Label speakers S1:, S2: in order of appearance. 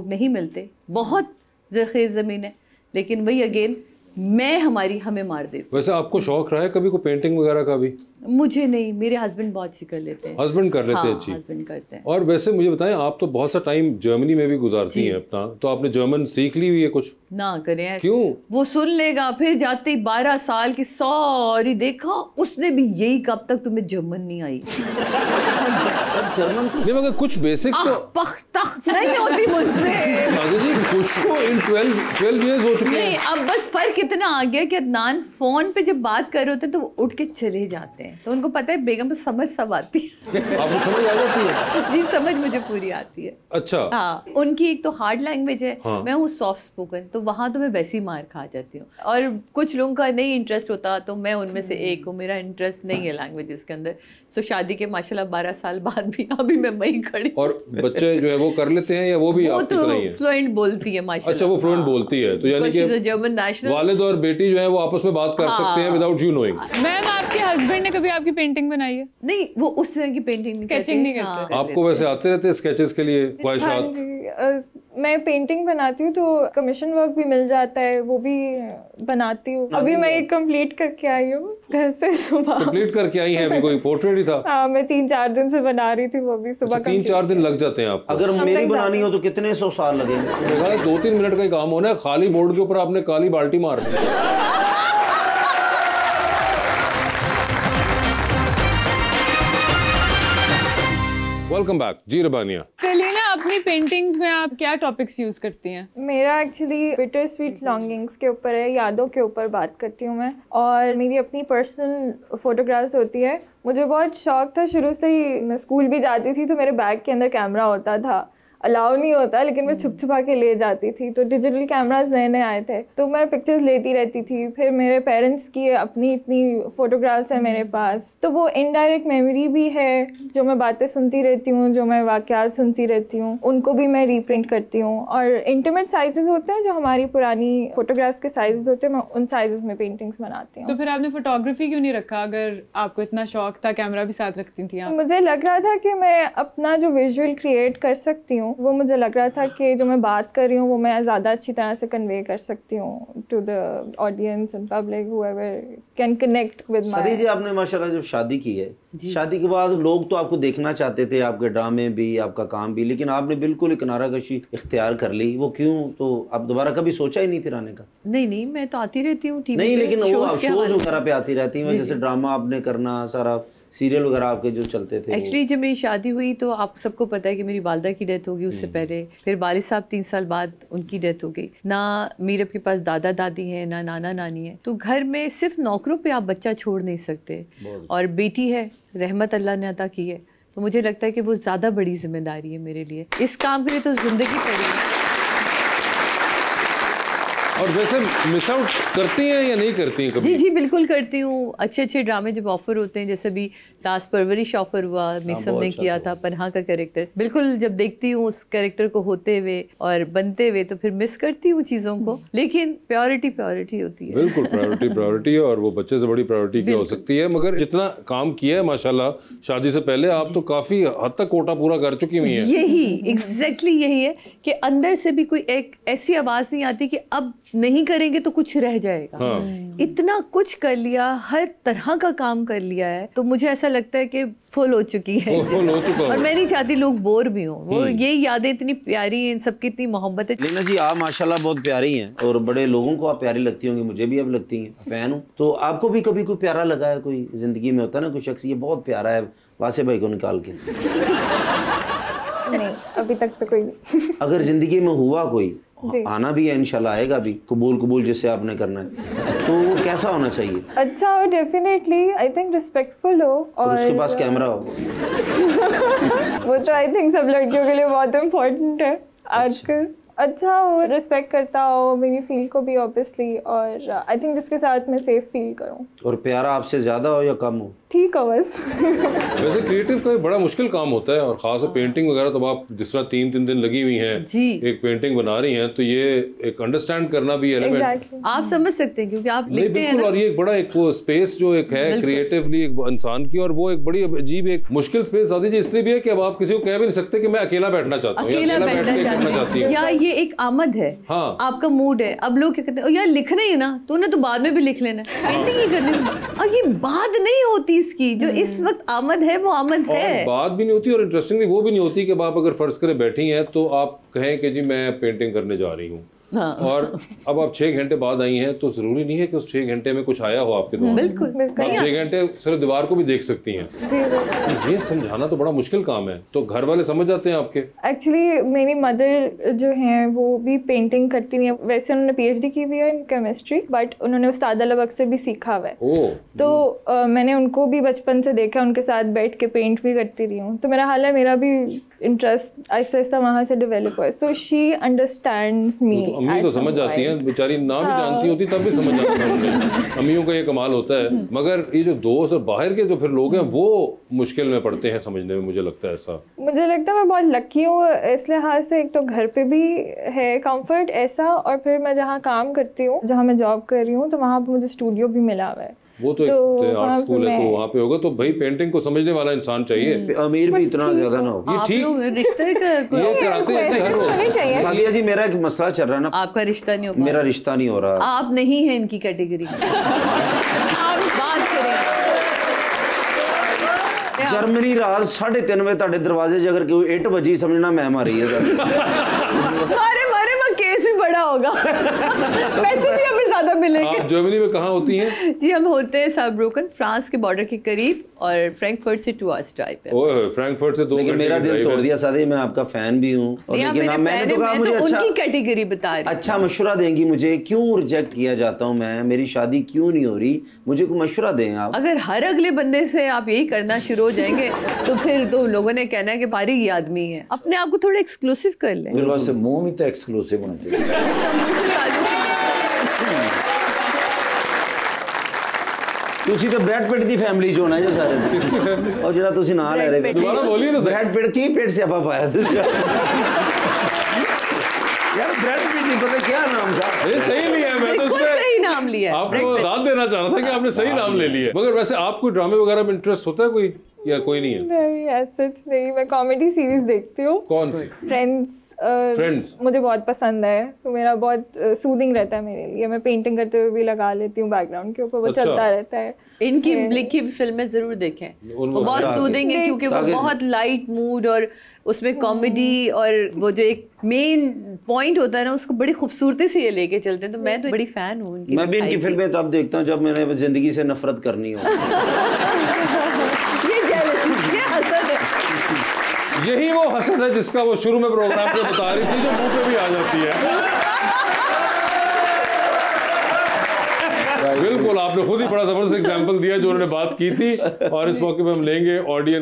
S1: लोग नहीं मिलते, बहुत ज़रख़ेज़ ज़मीन है, लेकिन वही अगेन मैं हमें मार देती।
S2: वैसे आपको शौक रहा है कभी को पेंटिंग वगैरह का भी?
S1: मुझे नहीं, मेरे हस्बैंड बहुत सी कर लेते हैं।
S2: हस्बैंड कर लेते हैं?
S1: हाँ,
S2: अच्छी।
S1: हस्बैंड करते हैं।
S2: और वैसे मुझे बताएं, आप तो बहुत सा टाइम जर्मनी में भी गुजारती हैं अपना, तो आपने जर्मन सीख ली हुई है कुछ?
S1: ना करें,
S2: क्यों?
S1: वो सुन लेगा फिर जाते ही 12 साल की, सॉरी देखा उसने भी यही, कब तक तुम्हें जर्मन नहीं आई।
S2: जर्मन नहीं, मगर कुछ बेसिक
S1: तो नहीं होती मुझसे।
S2: जी कुछ तो इन 12 इयर्स हो चुके हैं।
S1: अब बस फर्क इतना आ गया कि अदनान फोन पे जब बात कर रहे होते हैं तो वो उठ के चले जाते हैं, तो उनको पता है बेगम को समझ सब आती है।
S2: आपको समझ आ जाती है?
S1: जी समझ मुझे पूरी आती है।
S2: अच्छा।
S1: हाँ, उनकी एक तो हार्ड लैंग्वेज है। हाँ। मैं हूँ सॉफ्ट स्पोकन, तो वहाँ तो मैं वैसी मार खा जाती हूँ, और कुछ लोगों का नहीं इंटरेस्ट होता, तो मैं उनमें से एक हूँ, मेरा इंटरेस्ट नहीं है लैंग्वेजेस के अंदर। सो शादी के माशाल्लाह 12 साल बाद भी अभी मैं वहीं खड़ी।
S2: और बच्चे जो है वो कर लेते हैं या वो भी आप
S1: तो फ्लुएंट बोलती है माशाल्लाह।
S2: अच्छा, वो फ्लुएंट बोलती है, तो यानी कि
S1: जर्मन नेशनल
S2: वालिद और बेटी जो है वो आपस में बात कर सकते हैं विदाउट यू नोइंग।
S3: मैम, आपके हस्बैंड ने कभी आपकी पेंटिंग बनाई है?
S1: नहीं, वो उस तरह की पेंटिंग नहीं करते।
S2: आपको वैसे आते रहते हैं स्केचेस के लिए ख्वाहिशात?
S4: मैं पेंटिंग बनाती हूँ तो कमीशन वर्क भी मिल जाता है, वो भी बनाती हूँ। अभी मैं एक कंप्लीट करके आई हूँ घर से सुबह।
S2: कंप्लीट करके आई हैं? अभी कोई पोर्ट्रेट ही था?
S4: हाँ, मैं 3-4 दिन से बना रही थी, वो भी सुबह।
S2: 3-4 दिन लग जाते हैं आपको?
S5: अगर मेरी बनानी हो तो कितने 100 साल लगेंगे?
S2: 2-3 मिनट का ही काम होना है, खाली बोर्ड के ऊपर आपने काली बाल्टी मार दी। वेलकम बैक जी रबानिया।
S3: कलीना, अपनी पेंटिंग्स में आप क्या टॉपिक्स यूज करती हैं?
S4: मेरा एक्चुअली बिटर स्वीट लॉन्गिंग्स के ऊपर है, यादों के ऊपर बात करती हूँ मैं, और मेरी अपनी पर्सनल फोटोग्राफ्स होती है। मुझे बहुत शौक था शुरू से ही, मैं स्कूल भी जाती थी तो मेरे बैग के अंदर कैमरा होता था, अलाउ नहीं होता लेकिन मैं छुप छुपा के ले जाती थी। तो डिजिटल कैमरास नए नए आए थे तो मैं पिक्चर्स लेती रहती थी। फिर मेरे पेरेंट्स की अपनी इतनी फ़ोटोग्राफ्स हैं मेरे पास, तो वो इनडायरेक्ट मेमोरी भी है। जो मैं बातें सुनती रहती हूँ, जो मैं वाक़यात सुनती रहती हूँ, उनको भी मैं रीप्रिंट करती हूँ। और इंटीमेट साइजेस होते हैं जो हमारी पुरानी फ़ोटोग्राफ्स के साइजेस होते हैं, मैं उन साइजेस में पेंटिंग्स बनाती हूँ।
S3: तो फिर आपने फोटोग्राफी क्यों नहीं रखा? अगर आपको इतना शौक था, कैमरा भी साथ रखती थी आप?
S4: मुझे लग रहा था कि मैं अपना जो विजुअल क्रिएट कर सकती हूँ, वो मुझे लग रहा था कि जो मैं बात कर रही हूँ वो मैं ज़्यादा अच्छी तरह से कन्वे कर सकती हूँ to the audience and public, whoever can connect with my.
S5: सदी जी, आपने माशाल्लाह जब शादी की है, शादी के बाद लोग तो आपको देखना चाहते थे, आपके ड्रामे भी, आपका काम भी, लेकिन आपने बिल्कुल एक किनाराकशी इख्तियार कर ली। वो क्यों? तो आप दोबारा कभी सोचा ही नहीं फिर आने का?
S1: नहीं, मैं तो आती रहती हूँ टीवी
S5: नहीं, लेकिन वो शोज वगैरह पे आती रहती हैं, जैसे ड्रामा आपने करना, सारा सीरियल वगैरह आपके जो चलते थे।
S1: एक्चुअली जब मेरी शादी हुई तो आप सबको पता है कि मेरी वालदा की डेथ हो गई उससे पहले, फिर वालिद साहब 3 साल बाद उनकी डेथ हो गई। ना मीरब के पास दादा दादी हैं, ना नाना नानी है, तो घर में सिर्फ नौकरों पे आप बच्चा छोड़ नहीं सकते। और बेटी है, रहमत अल्लाह ने अता की है, तो मुझे लगता है कि वो ज़्यादा बड़ी जिम्मेदारी है मेरे लिए। इस काम के लिए तो ज़िंदगी पड़ी है।
S2: और वैसे मिस आउट करती हैं या नहीं करती हैं कभी? जी
S1: बिल्कुल करती हूँ। अच्छे ड्रामे जब ऑफर होते हैं, जैसे भी ताज परवरिश ऑफर हुआ, मिसम ने किया था पन्हा का कैरेक्टर, बिल्कुल जब देखती हूँ उस कैरेक्टर को होते हुए और बनते हुए तो फिर मिस करती हूँ चीज़ों को, लेकिन प्रायोरिटी होती है।
S2: बिल्कुल प्रायोरिटी है, और वो बच्चे से बड़ी प्रायोरिटी क्या हो सकती है। मगर जितना काम किया है माशाल्लाह शादी से पहले, आप तो काफ़ी हद तक कोटा पूरा कर चुकी हुई हैं।
S1: यही एग्जैक्टली यही है कि अंदर से भी कोई एक ऐसी आवाज़ नहीं आती कि अब नहीं करेंगे तो कुछ रह जाएगा। हाँ। इतना कुछ कर लिया, हर तरह का काम कर लिया है, तो मुझे ऐसा लगता है कि फुल हो चुकी है। और मैं नहीं चाहती लोग बोर भी हों। वो ये यादें इतनी प्यारी हैं, इन सबकी इतनी मोहब्बत है।
S5: लीना जी, आप माशाल्लाह बहुत प्यारी हैं, और बड़े लोगों को आप प्यारी लगती होंगी, मुझे भी अब लगती हैं, फैन हूँ। तो आपको भी कभी कोई प्यारा लगा है? कोई जिंदगी में होता है ना कोई शख्स, ये बहुत प्यारा है, वासे भाई को निकाल के?
S4: नहीं, अभी तक तो कोई नहीं।
S5: अगर जिंदगी में हुआ कोई, आना भी है इंशाल्लाह, आएगा भी, कबूल जैसे आपने करना है, तो वो कैसा होना चाहिए?
S4: अच्छा हो, डेफिनेटली आई थिंक रिस्पेक्टफुल हो, और
S5: उसके पास कैमरा हो।
S4: वो तो आई थिंक सब लड़कियों के लिए बहुत इम्पोर्टेंट है आजकल। अच्छा हो, रिस्पेक्ट करता हो मेरी फील को भी ऑब्वियसली, और आई थिंक जिसके साथ मैं सेफ फील करूँ।
S5: और प्यारा आपसे ज़्यादा हो या कम हो?
S4: ठीक हो बस।
S2: वैसे क्रिएटिव का एक बड़ा मुश्किल काम होता है, और खास पेंटिंग वगैरह तो आप जिस तरह 3 दिन लगी हुई हैं
S1: जी।
S2: एक पेंटिंग बना रही हैं, तो ये एक अंडरस्टैंड करना भी एलिमेंट
S4: Exactly.
S1: आप समझ सकते हैं क्योंकि आप
S2: नहीं
S1: लिखते हैं
S2: बिल्कुल।
S1: ना।
S2: और ये एक बड़ा एक वो स्पेस जो एक है क्रिएटिवली एक इंसान की, और वो एक बड़ी अजीब एक मुश्किल स्पेस आती है इसलिए भी है कि अब आप किसी को कह भी नहीं सकते कि मैं अकेला बैठना चाहता हूँ,
S1: अकेला
S2: बैठ
S1: बैठना
S2: के करना चाहती
S1: चाहते
S2: हूँ।
S1: हैं या ये एक आमद है।
S2: हाँ।
S1: आपका मूड है, अब लोग क्या कहते हैं, "ओ यार लिखना ही है ना, तो उन्हें तो बाद में भी लिख लेना है, पेंटिंग ही करनी है।" अब ये बात नहीं होती इसकी, जो इस वक्त आमद है वो आमद
S2: और
S1: है।
S2: बात भी नहीं होती, और इंटरेस्टिंगली वो भी नहीं होती कि आप अगर फर्ज करें बैठी हैं तो आप कहें कि जी मैं पेंटिंग करने जा रही हूँ,
S1: हाँ।
S2: और अब आप 6 घंटे बाद आई हैं, तो जरूरी नहीं है कि उस 6 घंटे में कुछ आया हो आपके दिमाग में।
S1: बिल्कुल
S2: आप 6 घंटे सिर्फ दीवार को भी देख सकती हैं।
S4: जी बिल्कुल।
S2: ये समझाना तो बड़ा मुश्किल काम है, तो घर वाले समझ जाते हैं आपके?
S4: एक्चुअली मेरी मदर जो हैं वो भी पेंटिंग करती नहीं है, वैसे उन्होंने PhD की हुई है इन केमिस्ट्री, बट उन्होंने उस्ताद अल-बक से भी सीखा हुआ है।
S2: ओह,
S4: तो मैंने उनको भी बचपन से देखा, उनके साथ बैठ के पेंट भी करती रही हूँ, तो मेरा हाल है मेरा भी इंटरेस्ट ऐसा ऐसा वहाँ से डेवलप हुआ है। सो शी अंडरस्टैंड्स मी।
S2: तो अम्मी तो समझ जाती हैं, बेचारी ना भी जानती होती तब भी समझ जाती हैं। अम्मियों का ये कमाल होता है। मगर ये जो दोस्त और बाहर के जो फिर लोग हैं वो मुश्किल में पड़ते हैं समझने में, मुझे लगता है ऐसा।
S4: मुझे लगता है मैं बहुत लकी हूँ इस लिहाज से, एक तो घर पे भी है कंफर्ट ऐसा, और फिर मैं जहाँ काम करती हूँ, जहाँ मैं जॉब कर रही हूँ, तो वहाँ पर मुझे स्टूडियो भी मिला हुआ है।
S2: वो तो एक आर्ट स्कूल है तो वहाँ पे होगा, तो भाई पेंटिंग को समझने वाला इंसान चाहिए।
S5: अमीर भी इतना ज़्यादा ना हो।
S2: ये
S1: आप
S2: ठीक
S1: लोग रिश्ते का
S2: ये कराते हैं हर रोज।
S4: नहीं चाहिए।
S5: सादिया जी मेरा एक मसला चल रहा है ना,
S1: आपका रिश्ता नहीं हो पा
S5: मेरा रिश्ता नहीं हो रहा।
S1: रहा। आप नहीं है इनकी कैटेगरी। आप बात करें।
S5: जर्मनी रात 3:30 बजे ਤੁਹਾਡੇ दरवाजे च अगर कोई 8 बजी समझना मैं मारी है
S1: मारे मारे वो केस भी बड़ा होगा। पैसे भी हमें ज्यादा मिलेंगे।
S2: आप जर्मनी में कहाँ होती हैं?
S1: जी हम होते हैं साब्रुकन, फ्रांस के बॉर्डर के करीब, और फ्रैंकफर्ट से 2 आवर्स ड्राइव है।
S2: ओए फ्रैंकफर्ट से 2
S5: लेकिन
S2: घंटे
S5: मेरा
S2: की
S5: दिल
S2: ड्राइव
S5: तोड़
S2: है।
S5: दिया सादिया, मैं आपका फैन भी हूँ, और
S1: नहीं, आप
S5: लेकिन
S1: मेरे
S5: मैंने
S1: fan
S5: तो
S1: हैं,
S5: कहा
S1: मैं
S5: मुझे
S1: तो
S5: अच्छा
S1: उनकी कैटेगरी बता रही हूँ।
S5: अच्छा मशवरा देंगी मुझे, क्यों रिजेक्ट किया जाता हूँ मैं, मेरी शादी क्यों नहीं हो रही, मुझे कोई मशवरा दें आप।
S1: अगर हर अगले बंदे से आप यही करना शुरू हो जाएंगे तो फिर तो लोगों ने कहना है कि फारिग ये आदमी है। अपने आप को थोड़ा एक्सक्लूसिव कर लें।
S6: मेरे वास्ते मुंह भी तो एक्सक्लूसिव होना चाहिए।
S5: ਤੁਸੀਂ ਤਾਂ ਬ੍ਰੈਡ ਪਿਟ ਦੀ ਫੈਮਿਲੀ ਚੋਂ ਹੋਣਾ ਜੇ ਸਾਰੇ
S2: किसकी फैमिली?
S5: और ਜਿਹੜਾ ਤੁਸੀਂ ਨਾਂ ਲੈ ਰਹੇ
S2: दोबारा बोलिए ना सर।
S5: ਬ੍ਰੈਡ ਪਿਟ ਕੀ पेट से आपा पाया था यार ब्रैड पिट नहीं पता क्या नाम था।
S2: ये सही लिया है, मैं तो
S1: बिल्कुल
S2: इसमें
S1: सही नाम लिया है।
S2: आपको दाद देना चाह रहा था कि आपने सही नाम ले लिया। मगर वैसे आपको ड्रामे वगैरह में इंटरेस्ट होता है कोई, या कोई नहीं है?
S4: नहीं सच नहीं, मैं कॉमेडी सीरीज देखती हूँ।
S2: कौन सी?
S4: फ्रेंड्स।
S2: Friends?
S4: मुझे बहुत पसंद है, तो मेरा बहुत सूदिंग रहता है मेरे लिए। मैं पेंटिंग करते हुए भी लगा लेती हूँ बैकग्राउंड के ऊपर, वो
S2: अच्छा।
S4: चलता रहता है।
S1: इनकी लिखी हुई फिल्में जरूर देखें, वो बहुत
S5: ताकि-
S1: सूदिंग है क्योंकि वो
S5: ताकि-
S1: बहुत लाइट मूड, और उसमें कॉमेडी और वो जो एक मेन पॉइंट होता है ना उसको बड़ी खूबसूरती से ये लेके चलते हैं। तो मैं तो बड़ी फैन हूँ उनकी।
S5: मैं भी इनकी फिल्में तब देखता हूँ जब मैंने जिंदगी से नफरत करनी हो।
S1: ये jealousy, ये हसद है।
S2: यही वो हसद है जिसका वो शुरू में प्रोग्राम पे बता रही थी, जो मुंह पे भी आ जाती है। बिल्कुल, आपने खुद ही बड़ा जबरदस्त एग्जांपल दिया जो उन्होंने बात की थी, और इस मौके पे हम लेंगे ऑडियंस